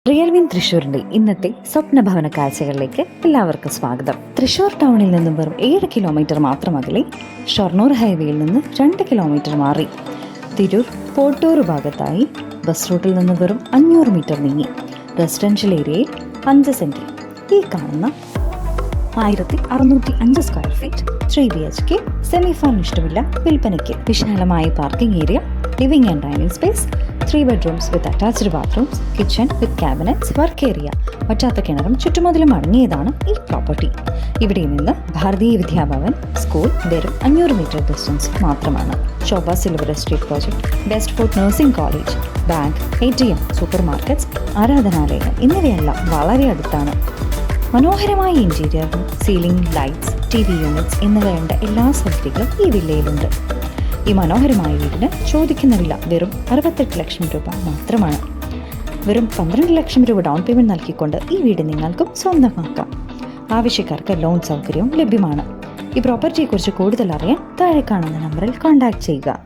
റിയൽവിൻ തൃശ്ശൂരിന്റെ ഇന്നത്തെ സ്വപ്നഭവന കാഴ്ചകളിലേക്ക് എല്ലാവർക്കും സ്വാഗതം. തൃശ്ശൂർ ടൗണിൽ നിന്നും വെറും 7 കിലോമീറ്റർ മാത്രം അകലെ, ഷൊർണൂർ ഹൈവേയിൽ നിന്ന് 2 കിലോമീറ്റർ മാറി, തിരൂർ പോട്ടൂർ ഭാഗത്തായി ബസ് റൂട്ടിൽ നിന്ന് വെറും 500 മീറ്റർ നീങ്ങി, റെസിഡൻഷ്യൽ ഏരിയയിൽ 5 സെന്റിൽ ഈ കാണുന്ന 1605 square feet 3 BHK semi furnished villa വിൽപ്പനയ്ക്ക്. വിശാലമായ parking area, living and dining space, 3 bedrooms with attached bathrooms, kitchen with cabinets, work area, വറ്റാത്ത കിണറും ചുറ്റുമതിലും അടങ്ങിയതാണ് ഈ പ്രോപ്പർട്ടി. ഇവിടെ നിന്ന് ഭാരതീയ വിദ്യാഭവൻ സ്കൂൾ വെറും 500 മീറ്റർ ഡിസ്റ്റൻസ് മാത്രമാണ്. Sobha silver estate project, best food nursing college, bank, ATM, super markets, ആരാധനാലയങ്ങൾ എന്നിവയെല്ലാം വളരെ അടുത്താണ്. മനോഹരമായ ഇന്റീരിയറും സീലിംഗ് ലൈറ്റ്സ്, TV യൂണിറ്റ്സ് എന്നിവ വേണ്ട എല്ലാ സൗകര്യങ്ങളും ഈ വില്ലയിലുണ്ട്. ഈ മനോഹരമായ വീടിന് ചോദിക്കുന്ന വില വെറും 68 ലക്ഷം രൂപ മാത്രമാണ്. വെറും 12 ലക്ഷം രൂപ ഡൗൺ പേയ്മെന്റ് നൽകിക്കൊണ്ട് ഈ വീട് നിങ്ങൾക്കും സ്വന്തമാക്കാം. ആവശ്യക്കാർക്ക് ലോൺ സൗകര്യവും ലഭ്യമാണ്. ഈ പ്രോപ്പർട്ടിയെക്കുറിച്ച് കൂടുതൽ അറിയാൻ താഴെ കാണുന്ന നമ്പറിൽ കോൺടാക്ട് ചെയ്യുക.